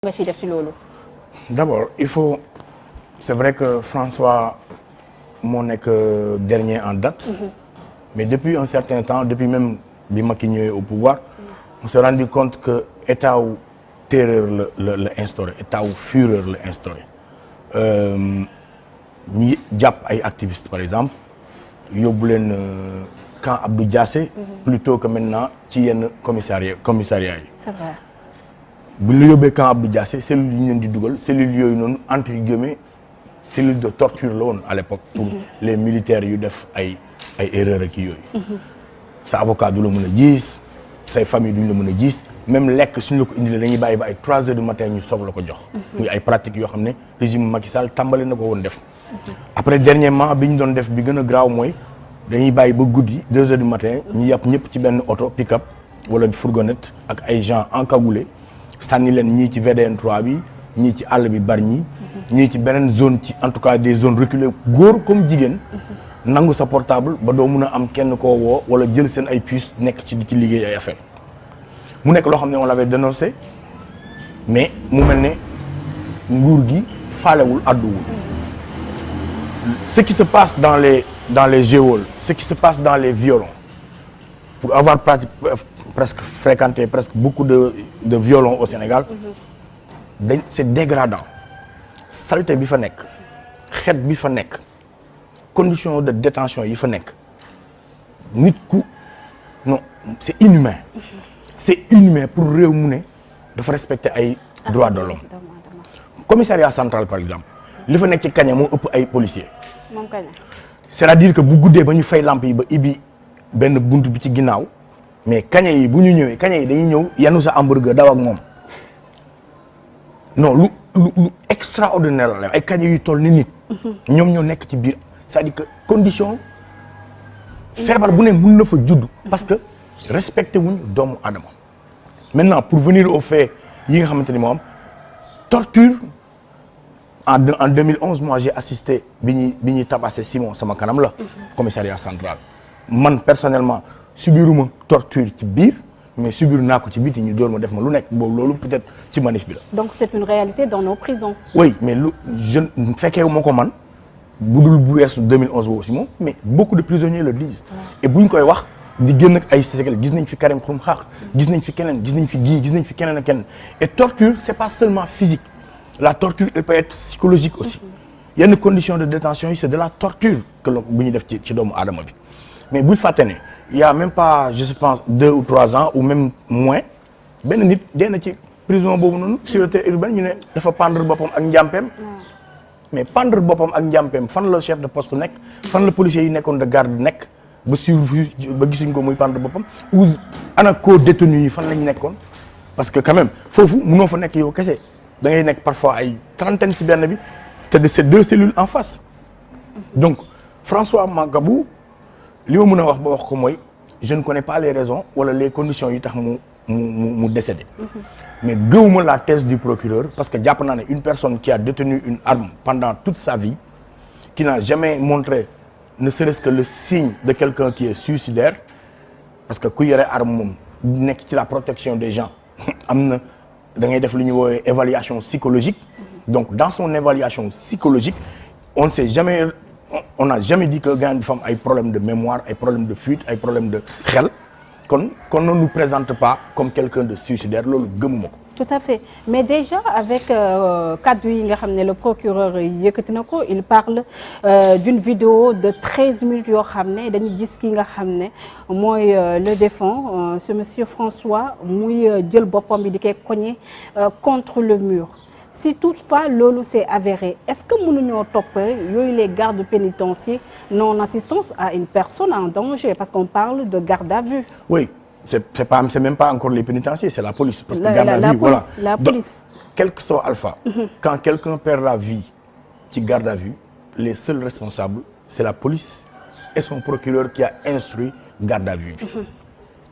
nga ciy def ci loolu. D'abord il faut c'est vrai que François moo nekk dernier en date. Mais depuis un certain temps depuis même bi Macky ñëwee au pouvoir. On s'est rendu compte que état wu terreur la instauré état wu fureur la instauré. ñi jàpp ay activistes par exemple yóbbu leen camp Abdou Diassé. Plutôt que maintenant ci yenn commissariat yi. C'est vrai. bu ñu la yóbbee camp Abdou Diassé cellules yi ñu leen di dugal cellules yooyu noonu entre guillemets cellule de torture la woon à l'époque pour les militaires yu def ay erreurs ak yooyu. sa avocat du la mën a gis say famille duñ la mën a gis même lekk suñu la ko indilee dañuy bàyyi ba ay 3 heures du matin ñu soog la ko jox. muy ay pratiques yoo xam ne régime Macky Sall tàmbali na ko woon def. après dernièrement bi ñu doon def bi gën a graaw mooy dañuy bàyyi ba guddi 2 heures du matin ñu yàpp ñëpp ci benn oto pick-up wala fourgonnette ak ay gens encagoulés sànni leen ñii ci VDN 3 bi ñii ci àll bi Bargny ñii ci beneen zone ci en tout cas des zones reculées góor comme jigéen nangu sa portable ba doo mun a am kenn koo woo wala jël seen ay puces nekk ci di ci liggéey ay affaire mu nekk loo xam ne on l'avait dénoncé mais mu mel ne nguur gi faalewul àdduwul ce qui se passe dans les geôles ce qui se passe dans les violons pour avoir presque fréquenté presque beaucoup de violons au Sénégal c'est dégradant saleté bi fa nekk xet bi fa nekk conditions de détention yi fa nekk nit ku non c'est inhumain pour réew mu ne dafa respecter ay droits de l'homme commissariat central par exemple li fa nekk ci kaña moo ëpp ay policiers moom kaña c'est-à-dire que bu guddee ba ñu fay lampe yi ba ibbi benn bunt bi ci ginnaaw mais kaña yi bu ñu ñëwee kaña yi dañuy ñëw yanu sa hamburger daw ak moom non lu extraordinaire la ay kaña yu toll ni nit ñoom ñoo nekk ci biir c'est-à-dire que condition feebar bu ne mën na fa judd parce que respecté wuñ doomu adama maintenant pour venir au fait yi nga xamante ni moo am torture en 2011 moi j'ai assisté bi ñuy tabassé Simon sama kanam la commissariat central man personnellement subiruma torture ci biir mais subir naa ko ci biti ñu door ma def ma lu nekk boobu loolu peut-être ci manif bi la. Donc c'est une réalité dans nos prisons. Oui mais lu je fekkee moo ko man bu dul bu weesu 2011 boobu aussi moom mais beaucoup de prisonniers le disent. Et bu ñu koy wax di génn ak ay séquelles gis nañ fi Karim Xrum Xax gis nañ fi keneen gis nañ fi gii gis nañ fi keneen ak keneen et torture c'est pas seulement physique la torture elle peut être psychologique aussi. yenn conditions de détention yi c'est de la torture que bu ñu def ci doomu aadama bi mais bul fàtte ne il y a même pas je pense 2 ou 3 ans ou même moins benn nit dee na ci prison boobu noonu sûreté urbaine ñu ne dafa pendre boppam ak njàmpeem mais pendre boppam ak njàmpeem fan la chef de poste nekk fan la policier yi nekkoon de garde nekk ba suivre ba gisuñ ko muy pendre boppam ou ana co-détenu yi fan lañ nekkoon parce que quand même foofu mënoo fa nekk yow kese da ngay nekk parfois ay trentaine ci benn bi te de ces 2 cellules en face donc François Mancabou li ma mën a wax ba wax ko mooy je ne connais pas les raisons wala les conditions yi tax mu décédé mais gëwuma la thèse du procureur parce que jàpp naa ne une personne qui a détenu une arme pendant toute sa vie qui n'a jamais montré ne serait-ce que le signe de quelqu'un qui est suicidaire parce que ku yore arme moom nekk ci la protection des gens am na da ngay def lu ñuy woowee évaluation psychologique donc dans son évaluation psychologique on n'a jamais dit que gars bi fa am ay problème de mémoire ay problème de fuite ay problème de xel kon ne nous présente pas comme quelqu'un de suicidaire loolu gëmuma ko. Tout à fait mais déjà avec kaddu yi nga xam ne le procureur yëkkati na ko il parle d'une vidéo de 13 minutes yoo xam ne dañu gis ki nga xam ne mooy le défunt ce monsieur François muy jël boppam bi di koy cogner contre le mur. Si toutefois loolu c'est avéré est-ce que mënuñoo toppee yooyu les gardes pénitentiaires non-assistance à une personne en danger parce qu'on parle de garde à vue. Oui, c'est même pas encore les pénitenciers, c'est la police. Parce que garde à vue, voilà. La police. Donc, quel que soit Alpha, quand quelqu'un perd la vie ci garde à vue, les seuls responsables c'est la police et son procureur qui a instruit garde à vue bi.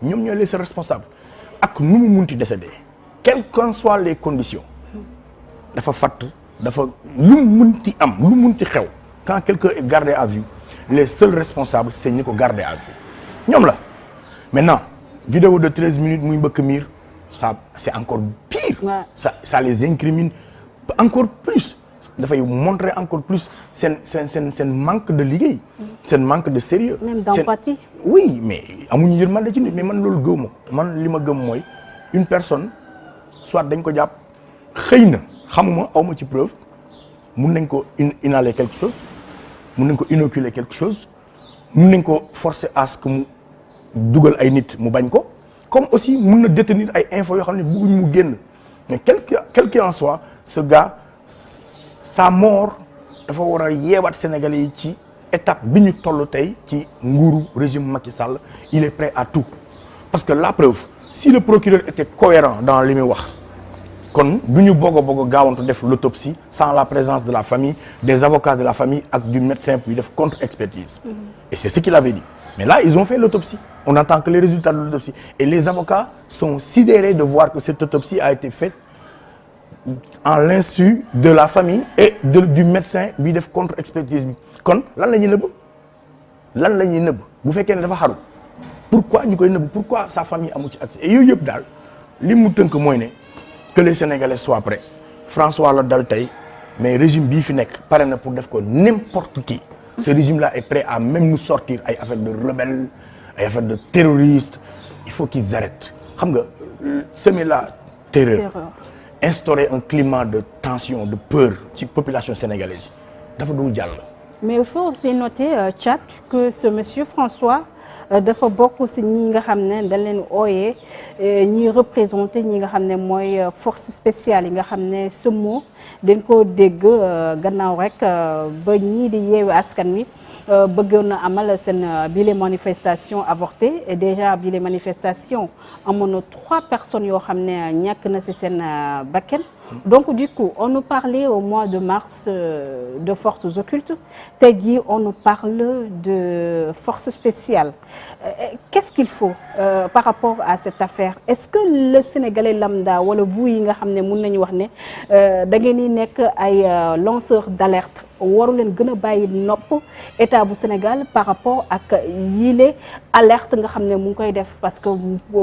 ñoom ñooy les seuls responsables ak nu mu munti décédé quelles qu'en soient les conditions. dafa fatt dafa lu munti am lu munti xew quand quelqu'un est gardé à vue les seuls responsables c'est ñi ko garder à vue ñoom la maintenant vidéo de 13 minutes muy mbëkk miir ça c'est encore pire. Ouais. Ça les incrimine encore plus. dafay montrer encore plus seen manque de liggéey. seen manque de sérieux. même d'empathie. oui mais amuñu yërmande ci nit mais man loolu gëw ma man li ma gëm mooy une personne soit dañ ko jàpp xëy na xamuma awma ci preuve mun nañ ko inhaler quelque chose mun nañ ko inoculer quelque chose mun nañ ko forcer à ce que mu dugal ay nit mu bañ ko comme aussi mun na détenir ay infos yoo xam ne bëgguñ mu génn mais quel qu'il en soit ce gars sa mort dafa war a yeewaat Sénégalais yi ci étape bi ñu toll tey ci nguuru régime Macky Sall il est prêt à tout parce que la preuve si le procureur était cohérent dans li muy wax kon du ñu bëgg a gaawantu def l'autopsie sans la présence de la famille des avocats de la famille ak du médecin puis def contre-expertise et c'est ce qu'il avait dit mais là ils ont fait l'autopsie on attend que les résultats de l'autopsie et les avocats sont sidérés de voir que cette autopsie a été faite en l'insu de la famille et du médecin bi def contre-expertise bi kon lan la ñuy nëbb bu fekkee ne dafa xaru pourquoi ñu koy nëbb pourquoi sa famille amu ci accès et yooyu yëpp daal li mu tënk mooy ne que les Sénégalais soient prêts François la dal tey mais régime bii fi nekk pare na pour def ko n'importe qui ce régime là est prêt à même nous sortir ay affaires de rebelles ay affaires de terroristes il faut qu'ils arrêtent xam nga semer la terreur instaurer un climat de tension de peur ci population sénégalaise yi dafa dul jàll. mais il faut aussi noter Thiat que ce monsieur François dafa bokk ci ñi nga xam ne dañ leen ooyee ñi représenté ñi nga xam ne mooy force spéciale yi nga xam ne ce mot dañ ko dégg gannaaw rek ba ñii di yeewi askan wi bëggoon na amal seen bile manifestation avortée et déjà bile manifestation amoon na 3 personnes yoo xam ne ñàkk na ci seen bakkan donc du coup on nous parlait au mois de mars de forces occultes tey jii on nous parle de forces spéciales qu'est-ce qu'il faut par rapport à cette affaire est-ce que le Sénégalais lambda wala vous yi nga xam ne mën nañu wax ne da ngeen di nekk ay lanceurs d'alerte waru leen gën a bàyyi nopp état bu Sénégal par rapport ak yile alerte nga xam ne mu ngi koy def parce que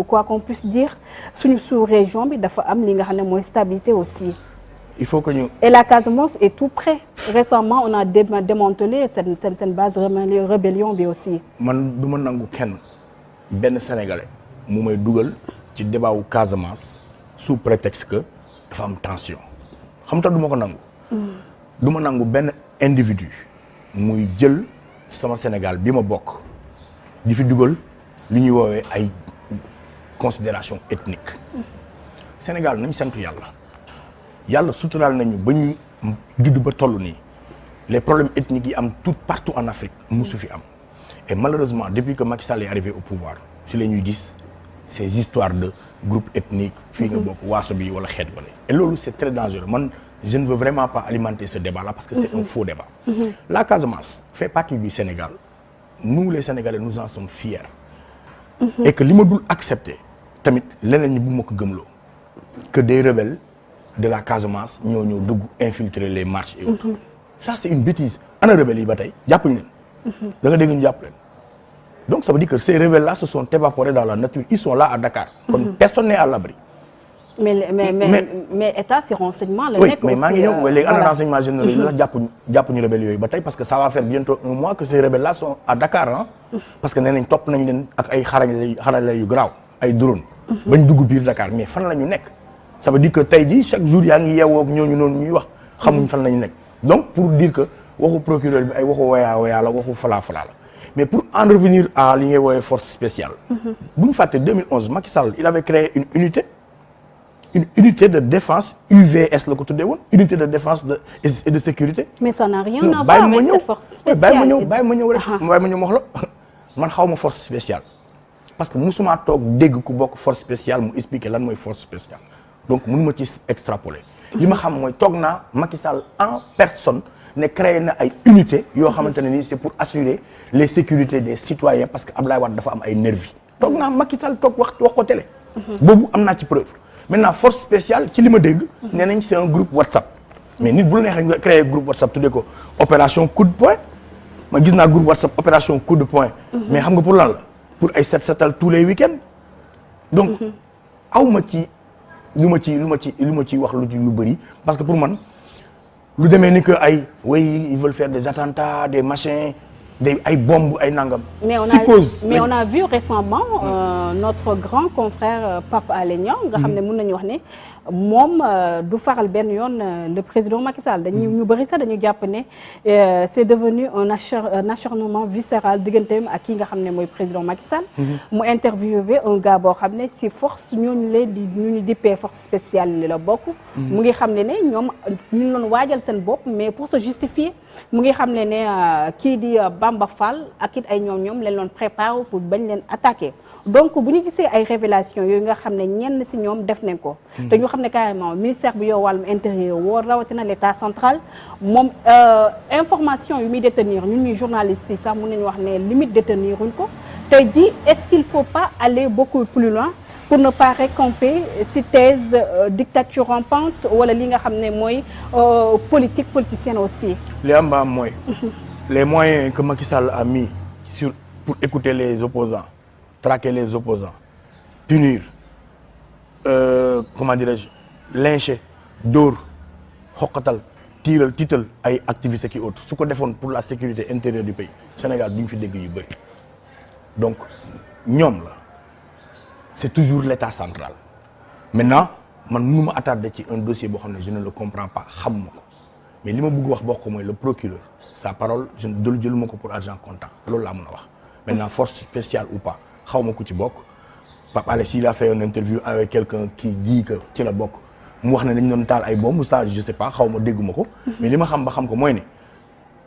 quoi qu'on puisse dire suñu sous-région bi dafa am li nga xam ne mooy stabilité aussi. il faut que ñu. et la Casamance est tout près récemment on a démantelé seen base rébellion bi aussi. man du ma nangu kenn benn Sénégalais mu may dugal ci débat wu Casamance sous prétexte que dafa am tension xam nga du ma ko nangu. du ma nangu benn individu muy jël sama Sénégal bi ma bokk di fi dugal li ñuy woowee ay considération ethnique Sénégal nañ santu yàlla suturaal nañu ba ñu judd ba toll nii les problèmes ethniques yi am tout partout en Afrique musu fi am et malheureusement depuis que Macky Sall est arrivé au pouvoir si la ñuy gis ces histoires de groupes ethniques fii nga bokk waaso bi wala xeet wala et loolu c'est très dangereux man je ne veux vraiment pas alimenter ce débat là parce que c'est un faux débat la Casamance fait partie du Sénégal nous les Sénégalais nous en sommes fiers et que li ma dul accepter tamit leneen ñi bu ma ko gëmloo que des rebelles de la Casamance ñoo dugg infiltrer les marches et autres ça c'est une bêtise ana rebelles yi ba tey jàppuñu leen da nga dégg ñu jàpp leen donc ça veut dire que ces rebelles là se sont évaporés dans la nature ils sont là à Dakar kon personne n'est à l'abri mais état si renseignement la oui nekk mais maa ngi ñëw léegi ana renseignement généraux yi la jàppuñu rebelles yooyu ba tey parce que ça va faire bientôt 1 mois que ces rebelles là sont à Dakar ah parce que nee nañ topp nañ leen ak ay xarala yu garaaw ay drone bañ dugg biir Dakar mais fan la ñu nekk ça veut dire que tey jii chaque jour yaa ngi yeewoo ak ñooñu noonu ñuy wax xamuñ fan la ñu nekk donc pour dire que waxu procureur bi ay waxu wayaa la waxu falaa la mais pour en revenir à li ngay woowee force spéciale bu ñu fàtte 2011 Macky Sall il avait créé une unité de défense UVS la ko tuddee woon unité de défense et de sécurité. mais ça n'a rien à voir avec cette force spéciale. bàyyi ma ñëw rek wax la man xaw ma force spéciale parce que musuma toog dégg ku bokk force spéciale mu expliquer lan mooy force spéciale donc mënuma ci extrapoler. li ma xam mooy toog naa Macky Sall en personne ne créé na ay unité yoo xamante ne nii c'est pour assurer les sécurités des citoyens parce que Abdoulaye Wade dafa am ay nervis toog naa Macky Sall toog wax ko télé. boobu am naa ci preuve. maintenant force spéciale ci li ma dégg nee nañ c'est un groupe WhatsApp mais nit bu la neexee nga créer groupe WhatsApp tuddee ko opération coup de poing ma gis naa groupe WhatsApp opération coup de poing mais xam nga pour lan la pour ay setal tous les week-ends donc awma ci lu ma ci wax lu bëri parce que pour man lu demee ni que ay oui ils veulent faire des attentats des machins ay bombes ay nangam. mais on a vu récemment notre grand confrère Pape Alé Niang nga xam ne mën nañu wax ne moom du faral benn yoon le président Macky Sall ñu bëri sax dañu jàpp ne c'est devenu un acharnement viscéral digganteem ak kii nga xam ne mooy président Macky Sall. mu interviewé un gars boo xam ne si force ñooñu leen di ñu dippee force spéciale li la bokk. mu ngi xam ne ñoom ñu doon waajal seen bopp mais pour se justifier mu ngi xam ne kii di Bamba Fall ak it ay ñoom leen doon préparé pour bañ leen attaquer donc bu ñu gisee ay révélations yooyu nga xam ne ñenn si ñoom def nañ ko. te ñu xam ne carrément ministère bi yow wàllum intérieur woo rawatina l'état central moom information yu muy détenir ñun ñuy journalistes yi sax mun nañu wax ne limite détenir wuñ ko tey jii est-ce qu'il faut pas aller beaucoup plus loin pour ne pas récamper ci thèse dictature rampante wala li nga xam ne mooy politique politicienne aussi. li am ba mooy. les moyens que Macky Sall a mis pour écouter les opposants traquer les opposants punir comment dirais-je lyncher dóor xoqatal tiital ay activistes ki autres su ko defoon pour la sécurité intérieure du pays Sénégal duñ fi dégg yu bëri donc ñoom la c'est toujours l'état central maintenant man mënuma attarder ci un dossier boo xam ne je ne le comprends pas xamuma ko mais li ma bëgg wax bokk ko mooy le procureur sa parole je ne jëluma ko pour argent comptant loolu laa mën a wax maintenant force spéciale ou pas xaw ma ku ci bokk Pape Alé s'il a fait une interview avec quelqu'un qui dit que ci la bokk mu wax ne dañ doon taal ay bombes ça je sais pas xaw ma dégguma ko mais li ma xam ba xam ko mooy ne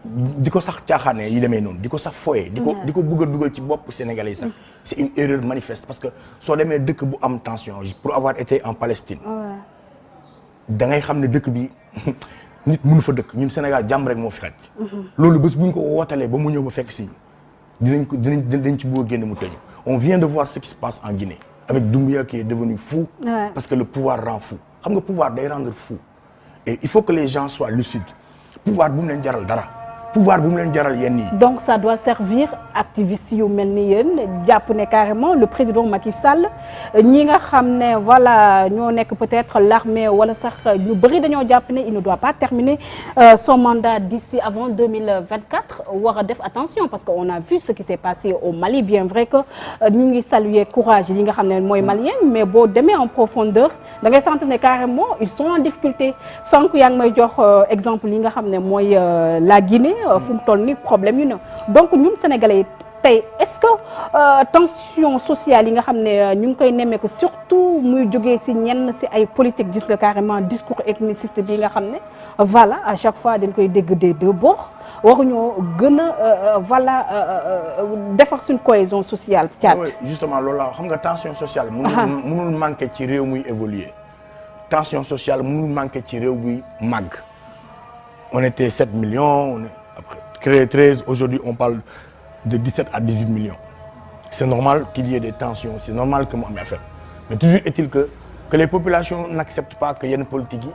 di ko sax caaxaane yi demee noonu di ko sax foyee di ko bëgg a dugal ci bopp Sénégalais yi sax c'est une erreur manifeste parce que soo demee dëkk bu am tension pour avoir été en Palestine da ngay xam ne dëkk bi nit mënu fa dëkk ñun Sénégal jàmm rek moo fi xaj loolu bés bu ñu ko wootalee ba mu ñëw ba fekk si ñu dinañ ci bëgg a génn mu tëñu on vient de voir ce qui se passe en Guinée avec Doumbouya qui est devenu fou parce que le pouvoir rend fou xam nga pouvoir day rendre fou et il faut que les gens soient lucides pouvoir bu mu leen jaral dara pouvoir bu mu leen jaral yenn yi. donc ça doit servir activistes yu mel ni yéen jàpp ne carrément le président Macky Sall ñi nga xam ne voilà ñoo nekk peut-être l'armée wala sax ñu bëri dañoo jàpp ne il ne doit pas terminer son mandat d'ici avant 2024 war a def attention parce que on a vu ce qui s'est passé au Mali bien vrai que ñu ngi saluer courage yi nga xam ne mooy malien mais boo demee en profondeur da ngay sentir ne carrément ils sont en difficulté sànq yaa ngi may jox exemple yi nga xam ne mooy la Guinée. fu mu toll ni problème yu ne donc ñun sénégalais yi tey est-ce que tension sociale yi nga xam ne ñu ngi koy nemmeeku surtout muy jógee ci ñenn ci ay politique gis nga carrément discours ethniciste bi nga xam ne voilà à chaque fois dañ koy dégg des deux bords waruñoo gën a voilà defar suñ cohésion sociale. oui justement loolu la xam nga tension sociale. mënul manquer ci réew muy évoluer tension sociale mënul manquer ci réew buy màgg. On était 7 millions, on est après créé 13, aujourd'hui on parle de 17 à 18 millions. C'est normal qu'il y ait des tensions, c'est normal que mu am affaire. Mais toujours est-il que les populations n'acceptent pas que yenn politique yi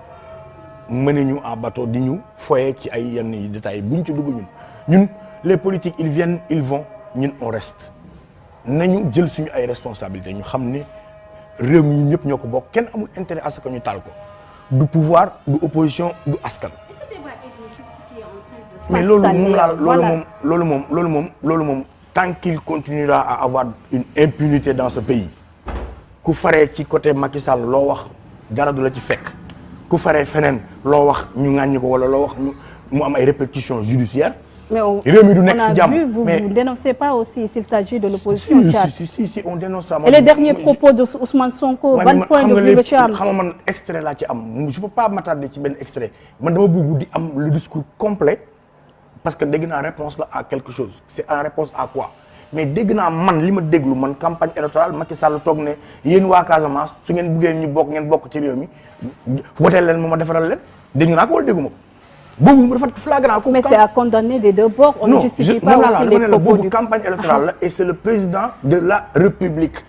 mën ñu en bateau di ñu foyer ci ay yenn détails buñ ci dugg ñun les politiques ils viennent ils vont ñun on reste nañu jël suñu ay responsabilités ñu xam ne réew mi ñun ñëpp ñoo ko bokk kenn amul intérêt à ce que ñu taal ko du pouvoir du opposition du askan. mais loolu moom tant qu'il continuera à avoir une impunité dans ce pays ku faree ci côté Macky Sall loo wax dara du la ci fekk ku faree feneen loo wax ñu ŋàññi ko wala loo wax mu am ay répercussions judiciaires. mais réew mi du nekk ci jàmm vous ne dénoncez pas aussi s'il s'agit de l'opposition. si on dénonce ça. et les derniers propos de Ousmane Sonko. ban point de vue nga ci am xam nga man extrait laa ci am je peux pas m'attarder ci benn extrait man dama bëgg di am le discours complet parce que dégg naa réponse la à quelque chose c'est en réponse à quoi mais dégg naa man li ma déglu man campagne électorale Macky Sall toog ne yéen waa Casamance su ngeen bëggee ñu bokk ngeen bokk ci réew mi woteel leen ma defaral leen dégg naa ko wala dégguma ko boobu dafa flagrant. mais c'est à condamner des deux bords. On ne justifie pas aussi les propos boobu campagne électorale la et c'est le président de la République